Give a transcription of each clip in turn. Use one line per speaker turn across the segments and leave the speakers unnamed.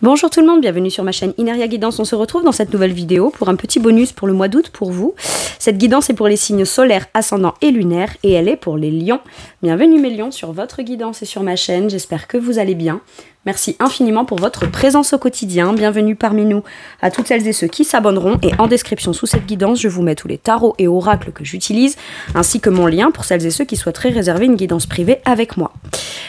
Bonjour tout le monde, bienvenue sur ma chaîne Ineria Guidance. On se retrouve dans cette nouvelle vidéo pour un petit bonus pour le mois d'août pour vous. Cette guidance est pour les signes solaires, ascendants et lunaires et elle est pour les lions. Bienvenue mes lions sur votre guidance et sur ma chaîne, j'espère que vous allez bien. Merci infiniment pour votre présence au quotidien. Bienvenue parmi nous à toutes celles et ceux qui s'abonneront. Et en description sous cette guidance, je vous mets tous les tarots et oracles que j'utilise, ainsi que mon lien pour celles et ceux qui souhaiteraient réserver une guidance privée avec moi.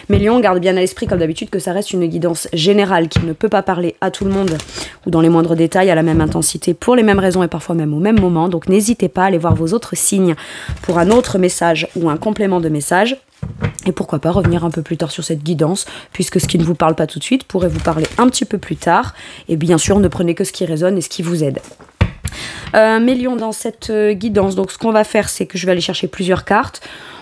Mes lions, gardent bien à l'esprit comme d'habitude que ça reste une guidance générale qui ne peut pas parler à tout le monde ou dans les moindres détails à la même intensité pour les mêmes raisons et parfois même au même moment. Donc n'hésitez pas à aller voir vos autres signes pour un autre message ou un complément de message. Et pourquoi pas revenir un peu plus tard sur cette guidance, puisque ce qui ne vous parle pas tout de suite pourrait vous parler un petit peu plus tard. Et bien sûr, ne prenez que ce qui résonne et ce qui vous aide. Mes lions, dans cette guidance, donc ce qu'on va faire, c'est que je vais aller chercher plusieurs cartes.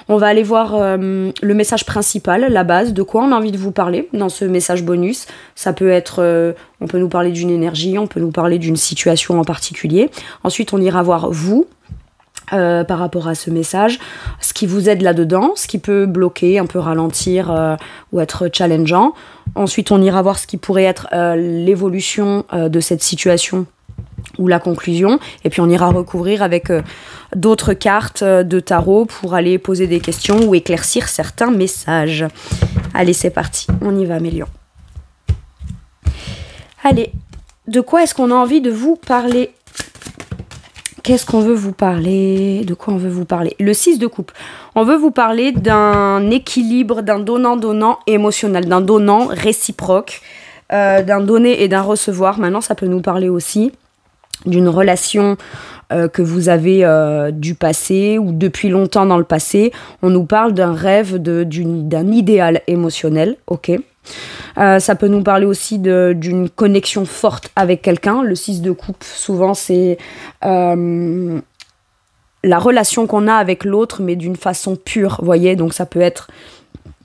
On va aller voir le message principal, la base, de quoi on a envie de vous parler dans ce message bonus. Ça peut être, on peut nous parler d'une énergie, on peut nous parler d'une situation en particulier. Ensuite, on ira voir vous. Par rapport à ce message, ce qui vous aide là-dedans, ce qui peut bloquer, un peu ralentir ou être challengeant. Ensuite, on ira voir ce qui pourrait être l'évolution de cette situation ou la conclusion. Et puis, on ira recouvrir avec d'autres cartes de tarot pour aller poser des questions ou éclaircir certains messages. Allez, c'est parti. On y va, mes lions. Allez, de quoi est-ce qu'on a envie de vous parler ? Qu'est-ce qu'on veut vous parler? De quoi on veut vous parler? Le 6 de coupe. On veut vous parler d'un équilibre, d'un donnant-donnant émotionnel, d'un donnant réciproque, d'un donner et d'un recevoir. Maintenant, ça peut nous parler aussi d'une relation que vous avez du passé ou depuis longtemps dans le passé. On nous parle d'un rêve, d'un idéal émotionnel, ok? Ça peut nous parler aussi d'une connexion forte avec quelqu'un. Le 6 de coupe, souvent, c'est la relation qu'on a avec l'autre, mais d'une façon pure, vous voyez. Donc, ça peut être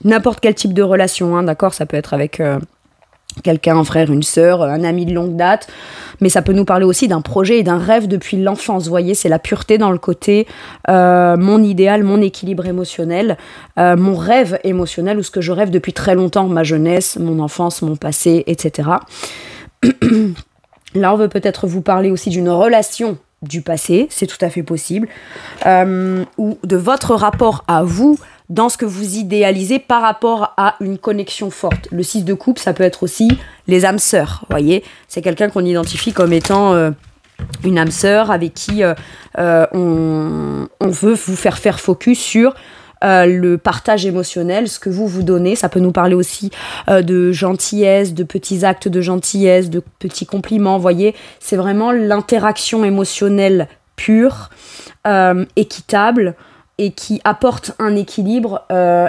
n'importe quel type de relation, hein, d'accord. Ça peut être avec quelqu'un, un frère, une sœur, un ami de longue date. Mais ça peut nous parler aussi d'un projet et d'un rêve depuis l'enfance, vous voyez. C'est la pureté dans le côté mon idéal, mon équilibre émotionnel, mon rêve émotionnel ou ce que je rêve depuis très longtemps, ma jeunesse, mon enfance, mon passé, etc. Là, on veut peut-être vous parler aussi d'une relation du passé, c'est tout à fait possible, ou de votre rapport à vous, dans ce que vous idéalisez par rapport à une connexion forte. Le 6 de coupe, ça peut être aussi les âmes sœurs, vous voyez. C'est quelqu'un qu'on identifie comme étant une âme sœur avec qui on veut vous faire focus sur le partage émotionnel, ce que vous donnez. Ça peut nous parler aussi de gentillesse, de petits actes de gentillesse, de petits compliments, vous voyez. C'est vraiment l'interaction émotionnelle pure, équitable, et qui apporte un équilibre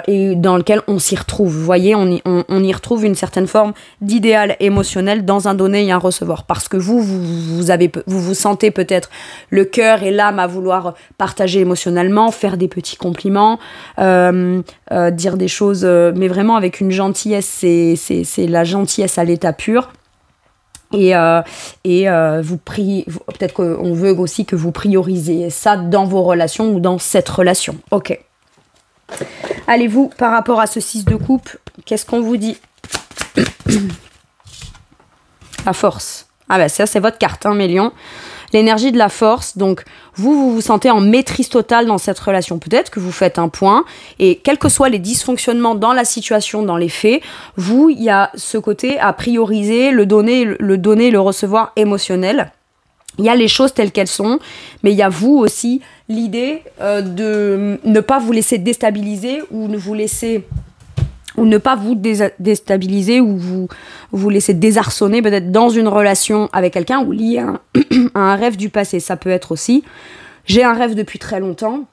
et dans lequel on s'y retrouve. Vous voyez, on y retrouve une certaine forme d'idéal émotionnel dans un donner et un recevoir. Parce que vous vous sentez peut-être le cœur et l'âme à vouloir partager émotionnellement, faire des petits compliments, dire des choses, mais vraiment avec une gentillesse. C'est la gentillesse à l'état pur. Et vous priez, peut-être qu'on veut aussi que vous priorisez ça dans vos relations ou dans cette relation. Ok. Allez-vous, par rapport à ce 6 de coupe, qu'est-ce qu'on vous dit? La force. Ah ben ça, c'est votre carte, hein, mes lions. L'énergie de la force, donc vous vous sentez en maîtrise totale dans cette relation. Peut-être que vous faites un point et quels que soient les dysfonctionnements dans la situation, dans les faits, il y a ce côté à prioriser, le donner, le recevoir émotionnel. Il y a les choses telles qu'elles sont, mais il y a vous aussi l'idée de ne pas vous laisser déstabiliser ou ne pas vous déstabiliser ou vous laisser désarçonner peut-être dans une relation avec quelqu'un ou lié à un rêve du passé. Ça peut être aussi, j'ai un rêve depuis très longtemps,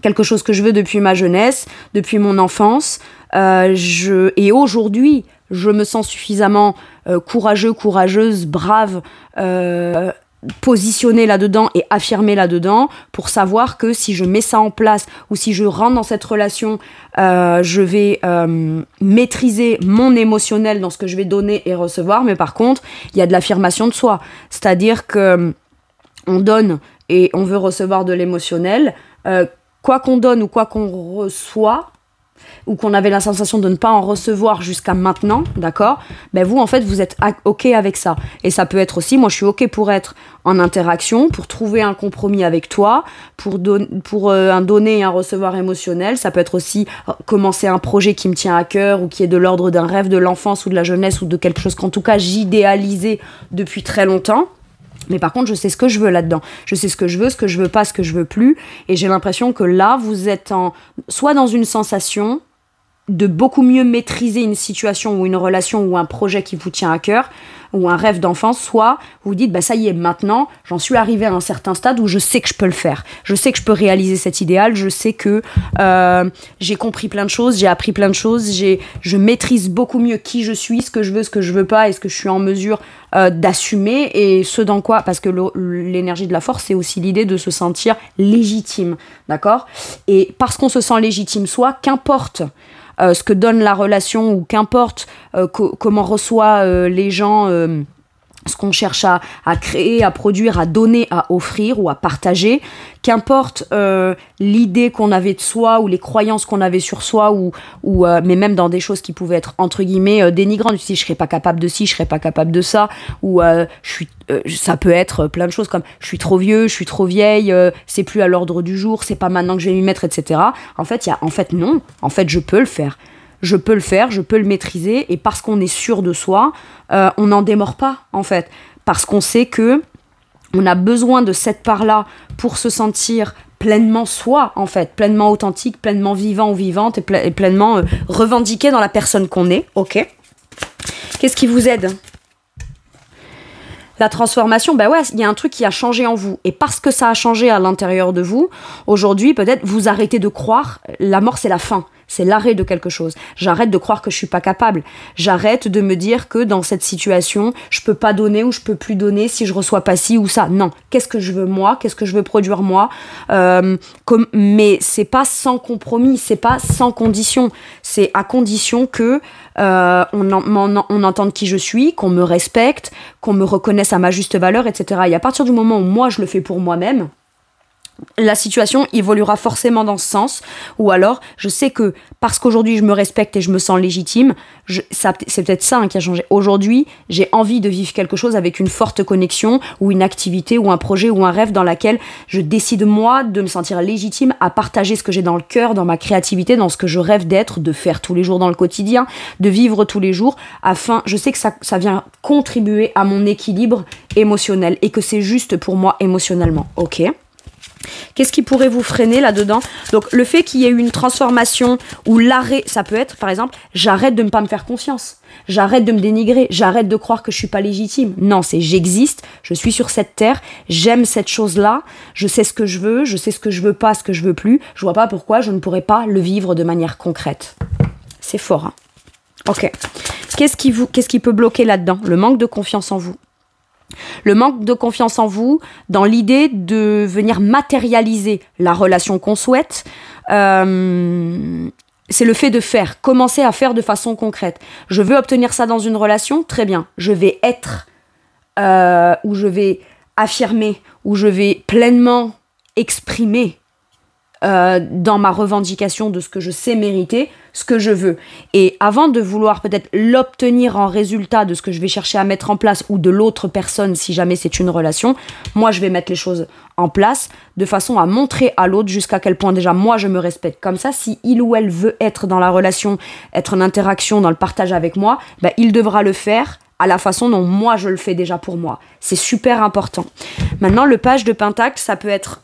quelque chose que je veux depuis ma jeunesse, depuis mon enfance, et aujourd'hui, je me sens suffisamment courageuse, brave, positionner là-dedans et affirmer là-dedans pour savoir que si je mets ça en place ou si je rentre dans cette relation, je vais maîtriser mon émotionnel dans ce que je vais donner et recevoir. Mais par contre, il y a de l'affirmation de soi. C'est-à-dire que on donne et on veut recevoir de l'émotionnel. Quoi qu'on donne ou quoi qu'on reçoit, ou qu'on avait la sensation de ne pas en recevoir jusqu'à maintenant, d'accord, ben vous, en fait, vous êtes OK avec ça. Et ça peut être aussi, moi, je suis OK pour être en interaction, pour trouver un compromis avec toi, pour un donner et un recevoir émotionnel. Ça peut être aussi commencer un projet qui me tient à cœur ou qui est de l'ordre d'un rêve de l'enfance ou de la jeunesse ou de quelque chose qu'en tout cas j'idéalisais depuis très longtemps. Mais par contre, je sais ce que je veux là-dedans. Je sais ce que je veux pas, ce que je veux plus. Et j'ai l'impression que là, vous êtes soit dans une sensation de beaucoup mieux maîtriser une situation ou une relation ou un projet qui vous tient à cœur, ou un rêve d'enfance, soit vous dites, bah ça y est, maintenant, j'en suis arrivée à un certain stade où je sais que je peux le faire. Je sais que je peux réaliser cet idéal, je sais que j'ai compris plein de choses, j'ai appris plein de choses, je maîtrise beaucoup mieux qui je suis, ce que je veux pas, et ce que je suis en mesure d'assumer, et ce dans quoi, parce que l'énergie de la force, c'est aussi l'idée de se sentir légitime, d'accord ? Et parce qu'on se sent légitime soi, qu'importe ce que donne la relation, ou qu'importe comment reçoit les gens ce qu'on cherche à créer, à produire, à donner, à offrir ou à partager, qu'importe l'idée qu'on avait de soi ou les croyances qu'on avait sur soi, mais même dans des choses qui pouvaient être entre guillemets dénigrantes, si je serais pas capable de ci, je serais pas capable de ça, ou ça peut être plein de choses comme je suis trop vieux, je suis trop vieille, c'est plus à l'ordre du jour, c'est pas maintenant que je vais m'y mettre, etc. En fait, non, en fait je peux le faire. Je peux le maîtriser, et parce qu'on est sûr de soi, on n'en démord pas, en fait. Parce qu'on sait que on a besoin de cette part-là pour se sentir pleinement soi, en fait, pleinement authentique, pleinement vivant ou vivante, et pleinement revendiqué dans la personne qu'on est, ok ? Qu'est-ce qui vous aide ? La transformation, ben ouais, il y a un truc qui a changé en vous. Et parce que ça a changé à l'intérieur de vous, aujourd'hui, peut-être, vous arrêtez de croire, la mort, c'est la fin. C'est l'arrêt de quelque chose. J'arrête de croire que je suis pas capable. J'arrête de me dire que dans cette situation, je peux pas donner ou je peux plus donner si je reçois pas ci ou ça. Non. Qu'est-ce que je veux moi ? Qu'est-ce que je veux produire moi ? Mais c'est pas sans compromis, c'est pas sans condition. C'est à condition que on entende qui je suis, qu'on me respecte, qu'on me reconnaisse à ma juste valeur, etc. Et à partir du moment où moi je le fais pour moi-même, la situation évoluera forcément dans ce sens, ou alors je sais que parce qu'aujourd'hui je me respecte et je me sens légitime, c'est peut-être ça qui a changé. Aujourd'hui, j'ai envie de vivre quelque chose avec une forte connexion, ou une activité, ou un projet, ou un rêve dans laquelle je décide moi de me sentir légitime à partager ce que j'ai dans le cœur, dans ma créativité, dans ce que je rêve d'être, de faire tous les jours dans le quotidien, de vivre tous les jours, je sais que ça vient contribuer à mon équilibre émotionnel, et que c'est juste pour moi émotionnellement, ok ? Qu'est-ce qui pourrait vous freiner là-dedans ? Donc, le fait qu'il y ait eu une transformation ou l'arrêt, ça peut être, par exemple, j'arrête de ne pas me faire confiance. J'arrête de me dénigrer. J'arrête de croire que je suis pas légitime. Non, c'est j'existe, je suis sur cette terre, j'aime cette chose-là, je sais ce que je veux pas, ce que je veux plus. Je vois pas pourquoi je ne pourrais pas le vivre de manière concrète. C'est fort, hein ? Ok. Qu'est-ce qui peut bloquer là-dedans ? Le manque de confiance en vous. Le manque de confiance en vous dans l'idée de venir matérialiser la relation qu'on souhaite, c'est le fait de commencer à faire de façon concrète. Je veux obtenir ça dans une relation, très bien. Je vais être, ou je vais affirmer, ou je vais pleinement exprimer dans ma revendication de ce que je sais mériter, ce que je veux. Et avant de vouloir peut-être l'obtenir en résultat de ce que je vais chercher à mettre en place, ou de l'autre personne si jamais c'est une relation, moi je vais mettre les choses en place de façon à montrer à l'autre jusqu'à quel point déjà moi je me respecte. Comme ça, si il ou elle veut être dans la relation, être en interaction, dans le partage avec moi, ben, il devra le faire à la façon dont moi je le fais déjà pour moi. C'est super important. Maintenant, le page de Pentacle, ça peut être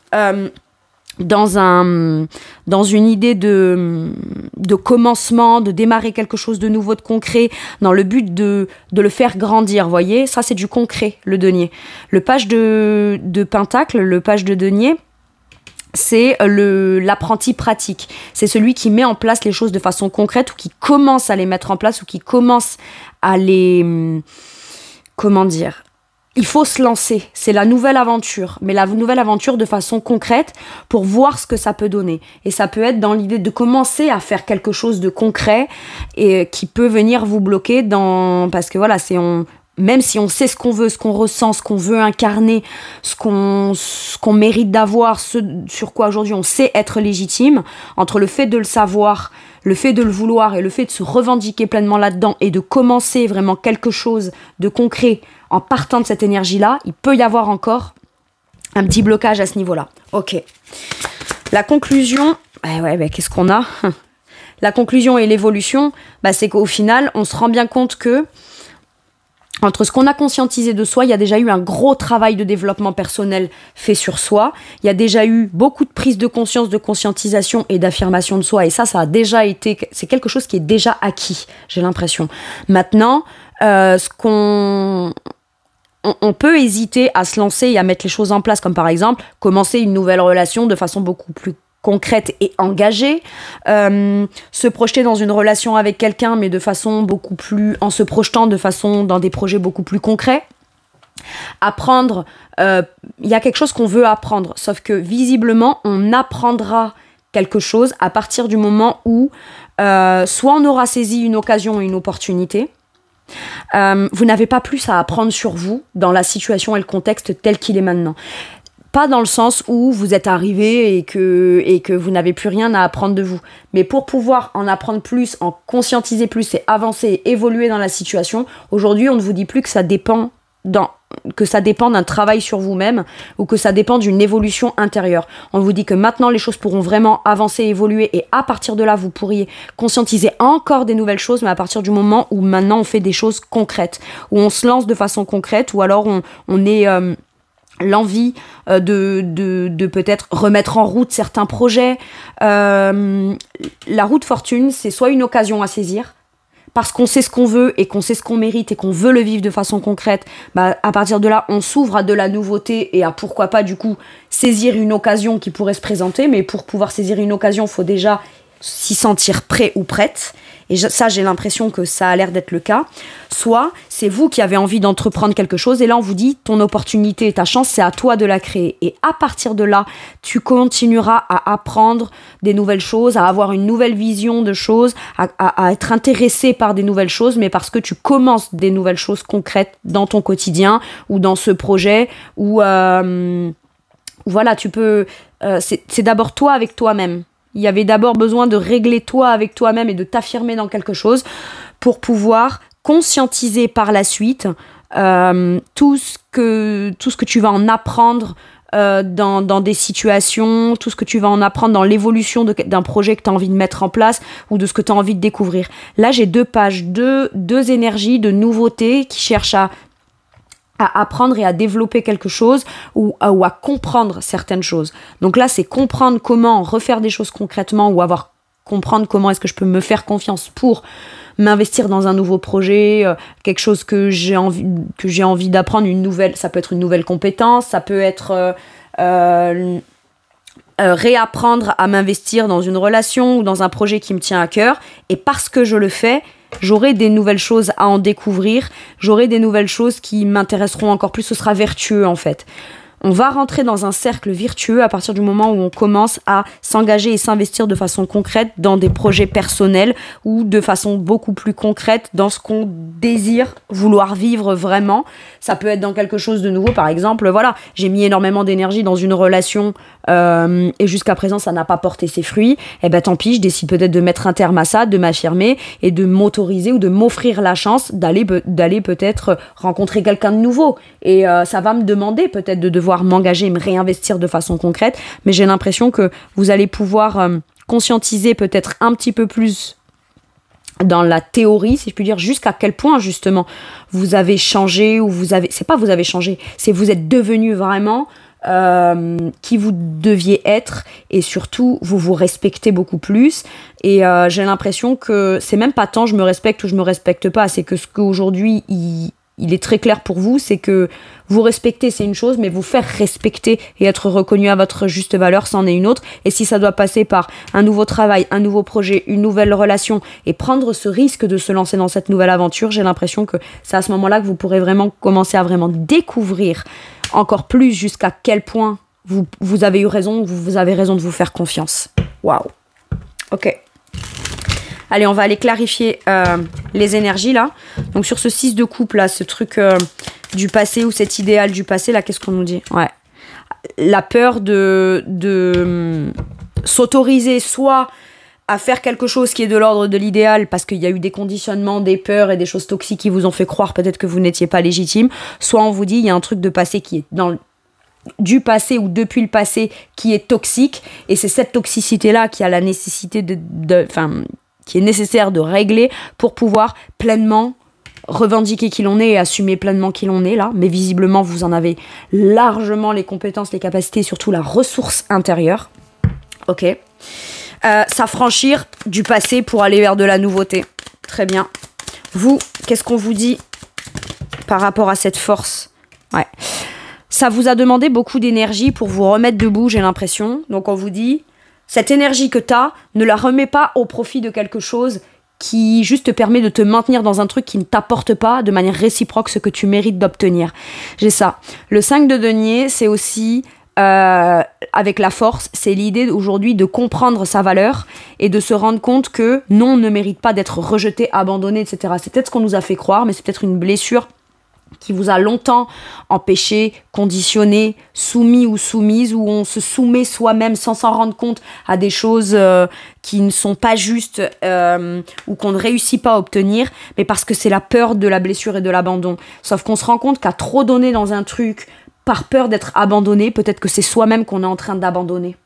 dans une idée de commencement, de démarrer quelque chose de nouveau, de concret, dans le but de le faire grandir, voyez. Ça, c'est du concret, le denier. Le page de Pentacle, le page de denier, c'est l'apprenti pratique. C'est celui qui met en place les choses de façon concrète, ou qui commence à les mettre en place, ou qui commence à les... Comment dire ? Il faut se lancer, c'est la nouvelle aventure, mais la nouvelle aventure de façon concrète pour voir ce que ça peut donner. Et ça peut être dans l'idée de commencer à faire quelque chose de concret et qui peut venir vous bloquer parce que voilà, même si on sait ce qu'on veut, ce qu'on ressent, ce qu'on veut incarner, ce qu'on mérite d'avoir, ce sur quoi aujourd'hui on sait être légitime, entre le fait de le savoir, le fait de le vouloir et le fait de se revendiquer pleinement là-dedans et de commencer vraiment quelque chose de concret en partant de cette énergie-là, il peut y avoir encore un petit blocage à ce niveau-là. Ok. La conclusion, qu'est-ce qu'on a? La conclusion et l'évolution, c'est qu'au final, on se rend bien compte que entre ce qu'on a conscientisé de soi, il y a déjà eu un gros travail de développement personnel fait sur soi. Il y a déjà eu beaucoup de prise de conscience, de conscientisation et d'affirmation de soi. Et ça a déjà été... C'est quelque chose qui est déjà acquis, j'ai l'impression. Maintenant, on peut hésiter à se lancer et à mettre les choses en place, comme par exemple, commencer une nouvelle relation de façon beaucoup plus concrète et engagée, se projeter dans une relation avec quelqu'un, mais de façon beaucoup plus, en se projetant de façon dans des projets beaucoup plus concrets. Apprendre, il y a quelque chose qu'on veut apprendre, sauf que visiblement, on apprendra quelque chose à partir du moment où soit on aura saisi une occasion et une opportunité, vous n'avez pas plus à apprendre sur vous dans la situation et le contexte tel qu'il est maintenant. Pas dans le sens où vous êtes arrivé et que vous n'avez plus rien à apprendre de vous. Mais pour pouvoir en apprendre plus, en conscientiser plus et avancer et évoluer dans la situation, aujourd'hui, on ne vous dit plus que ça dépend d'un travail sur vous-même ou que ça dépend d'une évolution intérieure. On vous dit que maintenant, les choses pourront vraiment avancer, évoluer et à partir de là, vous pourriez conscientiser encore des nouvelles choses, mais à partir du moment où maintenant, on fait des choses concrètes, où on se lance de façon concrète ou alors on est... l'envie de peut-être remettre en route certains projets. La route fortune, c'est soit une occasion à saisir, parce qu'on sait ce qu'on veut et qu'on sait ce qu'on mérite et qu'on veut le vivre de façon concrète. À partir de là, on s'ouvre à de la nouveauté et à pourquoi pas du coup saisir une occasion qui pourrait se présenter. Mais pour pouvoir saisir une occasion, il faut déjà s'y sentir prêt ou prête. Et ça, j'ai l'impression que ça a l'air d'être le cas. Soit, c'est vous qui avez envie d'entreprendre quelque chose et là, on vous dit, ton opportunité et ta chance, c'est à toi de la créer. Et à partir de là, tu continueras à apprendre des nouvelles choses, à avoir une nouvelle vision de choses, à être intéressé par des nouvelles choses, mais parce que tu commences des nouvelles choses concrètes dans ton quotidien ou dans ce projet ou voilà, tu peux... c'est d'abord toi avec toi-même. Il y avait d'abord besoin de régler toi avec toi-même et de t'affirmer dans quelque chose pour pouvoir conscientiser par la suite tout ce que tu vas en apprendre dans des situations, tout ce que tu vas en apprendre dans l'évolution d'un projet que tu as envie de mettre en place ou de ce que tu as envie de découvrir. Là, j'ai 2 pages, deux énergies de nouveautés qui cherchent à apprendre et à développer quelque chose ou à comprendre certaines choses. Donc là, c'est comprendre comment refaire des choses concrètement ou comprendre comment est-ce que je peux me faire confiance pour m'investir dans un nouveau projet, quelque chose que j'ai envie d'apprendre, ça peut être une nouvelle compétence, ça peut être réapprendre à m'investir dans une relation ou dans un projet qui me tient à cœur. Et parce que je le fais, j'aurai des nouvelles choses à en découvrir, j'aurai des nouvelles choses qui m'intéresseront encore plus, ce sera vertueux en fait. On va rentrer dans un cercle vertueux à partir du moment où on commence à s'engager et s'investir de façon concrète dans des projets personnels ou de façon beaucoup plus concrète dans ce qu'on désire vouloir vivre vraiment. Ça peut être dans quelque chose de nouveau, par exemple, voilà, j'ai mis énormément d'énergie dans une relation et jusqu'à présent ça n'a pas porté ses fruits, et ben tant pis, je décide peut-être de mettre un terme à ça, de m'affirmer et de m'autoriser ou de m'offrir la chance d'aller peut-être rencontrer quelqu'un de nouveau et ça va me demander peut-être de devoir m'engager et me réinvestir de façon concrète, mais j'ai l'impression que vous allez pouvoir conscientiser peut-être un petit peu plus dans la théorie, si je puis dire, jusqu'à quel point justement vous avez changé ou c'est pas vous avez changé, c'est vous êtes devenu vraiment qui vous deviez être et surtout vous vous respectez beaucoup plus et j'ai l'impression que c'est même pas tant je me respecte ou je me respecte pas, c'est que ce qu'aujourd'hui il est très clair pour vous, c'est que vous respecter c'est une chose, mais vous faire respecter et être reconnu à votre juste valeur, c'en est une autre. Et si ça doit passer par un nouveau travail, un nouveau projet, une nouvelle relation et prendre ce risque de se lancer dans cette nouvelle aventure, j'ai l'impression que c'est à ce moment-là que vous pourrez vraiment commencer à vraiment découvrir encore plus jusqu'à quel point vous avez eu raison, vous avez raison de vous faire confiance. Waouh. Ok. Allez, on va aller clarifier les énergies là. Donc sur ce 6 de coupe là, ce truc du passé ou cet idéal du passé là, qu'est-ce qu'on nous dit? Ouais. La peur de s'autoriser soit à faire quelque chose qui est de l'ordre de l'idéal parce qu'il y a eu des conditionnements, des peurs et des choses toxiques qui vous ont fait croire peut-être que vous n'étiez pas légitime, soit on vous dit il y a un truc de passé qui est du passé ou depuis le passé qui est toxique et c'est cette toxicité-là qui a la nécessité qui est nécessaire de régler pour pouvoir pleinement revendiquer qui l'on est et assumer pleinement qui l'on est là, mais visiblement vous en avez largement les compétences, les capacités, surtout la ressource intérieure. Ok. S'affranchir du passé pour aller vers de la nouveauté. Très bien. Vous, qu'est-ce qu'on vous dit par rapport à cette force? Ouais. Ça vous a demandé beaucoup d'énergie pour vous remettre debout, j'ai l'impression. Donc on vous dit, cette énergie que tu as, ne la remets pas au profit de quelque chose qui juste te permet de te maintenir dans un truc qui ne t'apporte pas de manière réciproque ce que tu mérites d'obtenir. J'ai ça. Le 5 de denier, c'est aussi... avec la force, c'est l'idée aujourd'hui de comprendre sa valeur et de se rendre compte que non, on ne mérite pas d'être rejeté, abandonné, etc. C'est peut-être ce qu'on nous a fait croire, mais c'est peut-être une blessure qui vous a longtemps empêché, conditionné, soumis ou soumise, où on se soumet soi-même sans s'en rendre compte à des choses qui ne sont pas justes ou qu'on ne réussit pas à obtenir, mais parce que c'est la peur de la blessure et de l'abandon. Sauf qu'on se rend compte qu'à trop donner dans un truc par peur d'être abandonné, peut-être que c'est soi-même qu'on est en train d'abandonner.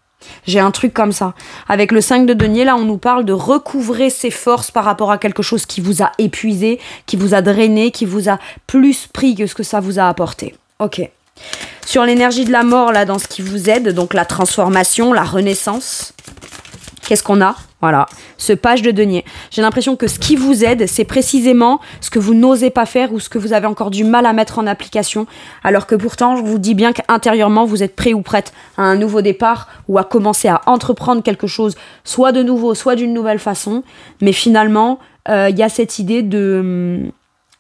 J'ai un truc comme ça. Avec le 5 de denier, là, on nous parle de recouvrer ses forces par rapport à quelque chose qui vous a épuisé, qui vous a drainé, qui vous a plus pris que ce que ça vous a apporté. Ok. Sur l'énergie de la mort, là, dans ce qui vous aide, donc la transformation, la renaissance, qu'est-ce qu'on a? Voilà, ce page de denier. J'ai l'impression que ce qui vous aide, c'est précisément ce que vous n'osez pas faire ou ce que vous avez encore du mal à mettre en application, alors que pourtant, je vous dis bien qu'intérieurement, vous êtes prêt ou prête à un nouveau départ ou à commencer à entreprendre quelque chose, soit de nouveau, soit d'une nouvelle façon. Mais finalement, y a cette idée de...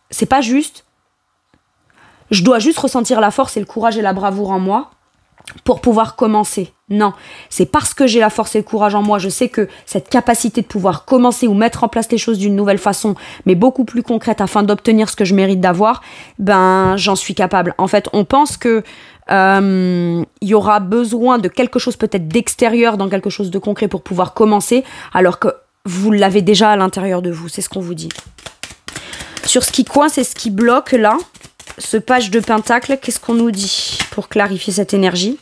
c'est pas juste. Je dois juste ressentir la force et le courage et la bravoure en moi pour pouvoir commencer. Non, c'est parce que j'ai la force et le courage en moi, je sais que cette capacité de pouvoir commencer ou mettre en place les choses d'une nouvelle façon, mais beaucoup plus concrète afin d'obtenir ce que je mérite d'avoir, ben j'en suis capable. En fait, on pense que y aura besoin de quelque chose peut-être d'extérieur dans quelque chose de concret pour pouvoir commencer, alors que vous l'avez déjà à l'intérieur de vous, c'est ce qu'on vous dit. Sur ce qui coince et ce qui bloque là, ce page de pentacle, qu'est-ce qu'on nous dit pour clarifier cette énergie?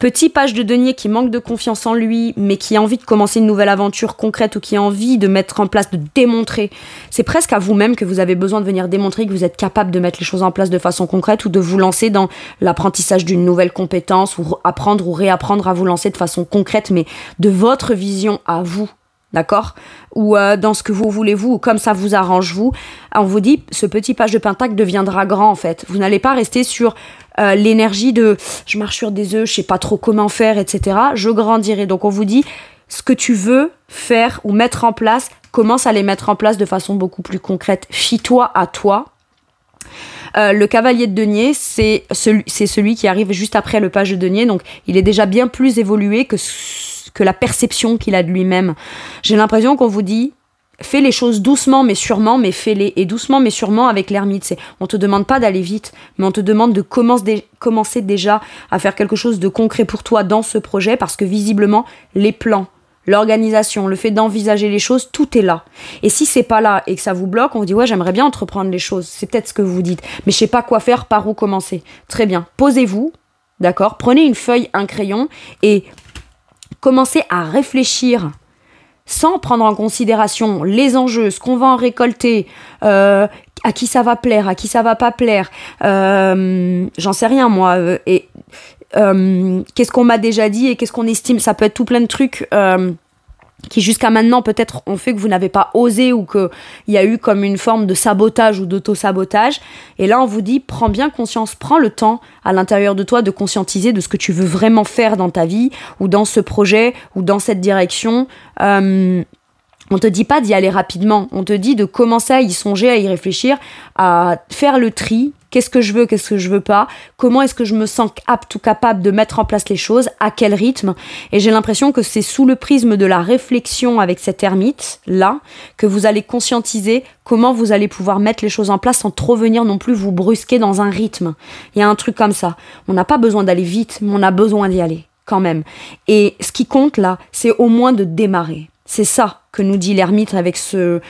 Petit page de denier qui manque de confiance en lui, mais qui a envie de commencer une nouvelle aventure concrète ou qui a envie de mettre en place, de démontrer. C'est presque à vous-même que vous avez besoin de venir démontrer que vous êtes capable de mettre les choses en place de façon concrète ou de vous lancer dans l'apprentissage d'une nouvelle compétence ou apprendre ou réapprendre à vous lancer de façon concrète, mais de votre vision à vous. D'accord? Ou dans ce que vous voulez vous, ou comme ça vous arrange vous. On vous dit, ce petit page de pentacle deviendra grand en fait. Vous n'allez pas rester sur l'énergie de « je marche sur des œufs, je sais pas trop comment faire, etc. » Je grandirai. Donc on vous dit, ce que tu veux faire ou mettre en place, commence à les mettre en place de façon beaucoup plus concrète. Fie-toi à toi. Le cavalier de denier, c'est celui qui arrive juste après le page de denier. Donc il est déjà bien plus évolué que la perception qu'il a de lui-même. J'ai l'impression qu'on vous dit, fais les choses doucement mais sûrement, mais fais-les. Et doucement mais sûrement avec l'ermite. On te demande pas d'aller vite, mais on te demande de commencer déjà à faire quelque chose de concret pour toi dans ce projet, parce que visiblement, les plans, l'organisation, le fait d'envisager les choses, tout est là. Et si c'est pas là et que ça vous bloque, on vous dit, ouais, j'aimerais bien entreprendre les choses. C'est peut-être ce que vous dites. Mais je sais pas quoi faire, par où commencer. Très bien. Posez-vous, d'accord? Prenez une feuille, un crayon et commencez à réfléchir sans prendre en considération les enjeux, ce qu'on va en récolter, à qui ça va plaire, à qui ça va pas plaire, j'en sais rien moi, qu'est-ce qu'on m'a déjà dit et qu'est-ce qu'on estime, ça peut être tout plein de trucs qui jusqu'à maintenant peut-être ont fait que vous n'avez pas osé ou qu'il y a eu comme une forme de sabotage ou d'auto-sabotage. Et là, on vous dit, prends bien conscience, prends le temps à l'intérieur de toi de conscientiser de ce que tu veux vraiment faire dans ta vie ou dans ce projet ou dans cette direction. On te dit pas d'y aller rapidement, on te dit de commencer à y songer, à y réfléchir, à faire le tri qu'est-ce que je veux pas, comment est-ce que je me sens apte ou capable de mettre en place les choses, à quel rythme. Et j'ai l'impression que c'est sous le prisme de la réflexion avec cet ermite-là que vous allez conscientiser comment vous allez pouvoir mettre les choses en place sans trop venir non plus vous brusquer dans un rythme. Il y a un truc comme ça. On n'a pas besoin d'aller vite, mais on a besoin d'y aller quand même. Et ce qui compte là, c'est au moins de démarrer. C'est ça que nous dit l'ermite avec ce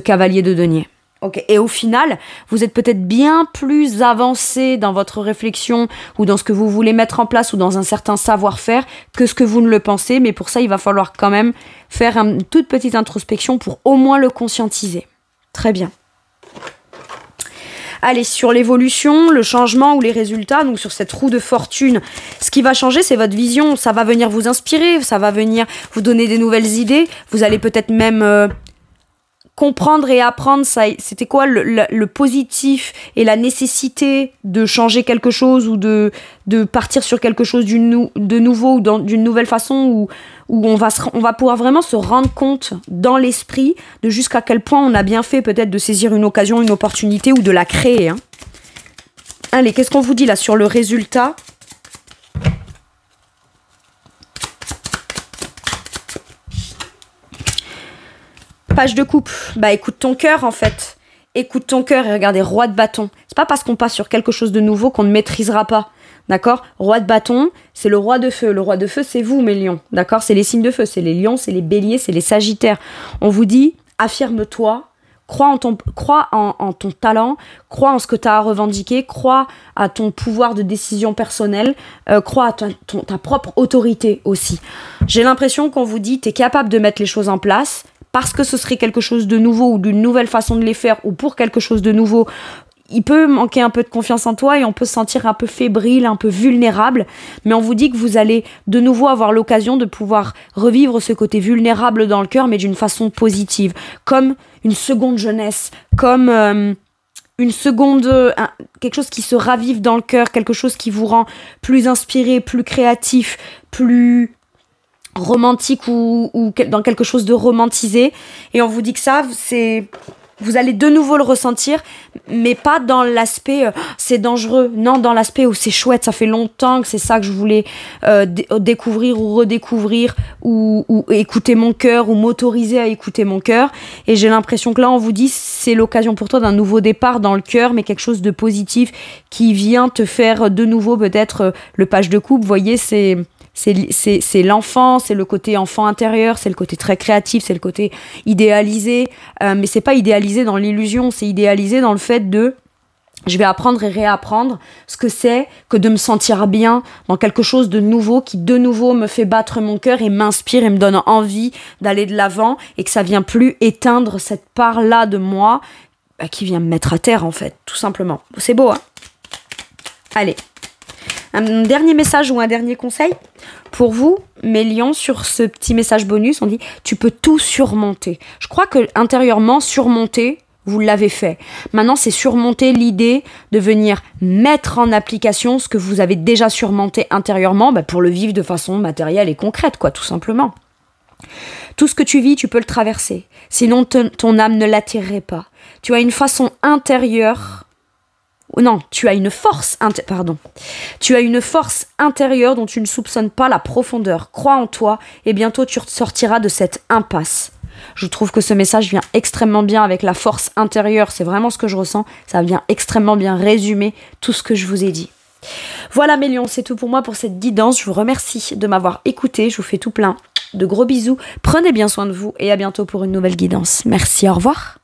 cavalier de denier. Okay. Et au final, vous êtes peut-être bien plus avancé dans votre réflexion ou dans ce que vous voulez mettre en place ou dans un certain savoir-faire que ce que vous ne le pensez. Mais pour ça, il va falloir quand même faire une toute petite introspection pour au moins le conscientiser. Très bien. Allez, sur l'évolution, le changement ou les résultats, donc sur cette roue de fortune, ce qui va changer, c'est votre vision. Ça va venir vous inspirer, ça va venir vous donner des nouvelles idées. Vous allez peut-être même comprendre et apprendre, c'était quoi le positif et la nécessité de changer quelque chose ou de partir sur quelque chose de nouveau ou d'une nouvelle façon où on va pouvoir vraiment se rendre compte dans l'esprit de jusqu'à quel point on a bien fait peut-être de saisir une occasion, une opportunité ou de la créer. Hein. Allez, qu'est-ce qu'on vous dit là sur le résultat ? Page de coupe, bah écoute ton cœur en fait. Écoute ton cœur et regardez, roi de bâton. C'est pas parce qu'on passe sur quelque chose de nouveau qu'on ne maîtrisera pas. D'accord ? Roi de bâton, c'est le roi de feu. Le roi de feu, c'est vous, mes lions. D'accord ? C'est les signes de feu. C'est les lions, c'est les béliers, c'est les sagittaires. On vous dit, affirme-toi, crois en ton talent, crois en ce que tu as à revendiquer, crois à ton pouvoir de décision personnelle, crois à ta propre autorité aussi. J'ai l'impression qu'on vous dit, tu es capable de mettre les choses en place parce que ce serait quelque chose de nouveau ou d'une nouvelle façon de les faire ou pour quelque chose de nouveau. Il peut manquer un peu de confiance en toi et on peut se sentir un peu fébrile, un peu vulnérable. Mais on vous dit que vous allez de nouveau avoir l'occasion de pouvoir revivre ce côté vulnérable dans le cœur, mais d'une façon positive. Comme une seconde jeunesse, comme une seconde... quelque chose qui se ravive dans le cœur, quelque chose qui vous rend plus inspiré, plus créatif, plus romantique ou dans quelque chose de romantisé. Et on vous dit que ça, vous allez de nouveau le ressentir, mais pas dans l'aspect c'est dangereux, non, dans l'aspect où c'est chouette, ça fait longtemps que c'est ça que je voulais découvrir ou redécouvrir ou écouter mon cœur ou m'autoriser à écouter mon cœur. Et j'ai l'impression que là on vous dit c'est l'occasion pour toi d'un nouveau départ dans le cœur, mais quelque chose de positif qui vient te faire de nouveau peut-être le page de coupe. Vous voyez, c'est l'enfant, c'est le côté enfant intérieur, c'est le côté très créatif, c'est le côté idéalisé, mais c'est pas idéalisé dans l'illusion, c'est idéalisé dans le fait de je vais apprendre et réapprendre ce que c'est que de me sentir bien dans quelque chose de nouveau qui de nouveau me fait battre mon cœur et m'inspire et me donne envie d'aller de l'avant et que ça vient plus éteindre cette part-là de moi qui vient me mettre à terre en fait, tout simplement. C'est beau, hein ? Allez. Un dernier message ou un dernier conseil pour vous, mes lions, sur ce petit message bonus. On dit, tu peux tout surmonter. Je crois que intérieurement, surmonter, vous l'avez fait. Maintenant, c'est surmonter l'idée de venir mettre en application ce que vous avez déjà surmonté intérieurement pour le vivre de façon matérielle et concrète, quoi, tout simplement. Tout ce que tu vis, tu peux le traverser. Sinon, ton âme ne l'attirerait pas. Tu as une façon intérieure... Non, tu as une force intérieure dont tu ne soupçonnes pas la profondeur. Crois en toi et bientôt tu sortiras de cette impasse. Je trouve que ce message vient extrêmement bien avec la force intérieure. C'est vraiment ce que je ressens. Ça vient extrêmement bien résumer tout ce que je vous ai dit. Voilà mes lions, c'est tout pour moi pour cette guidance. Je vous remercie de m'avoir écouté. Je vous fais tout plein de gros bisous. Prenez bien soin de vous et à bientôt pour une nouvelle guidance. Merci, au revoir.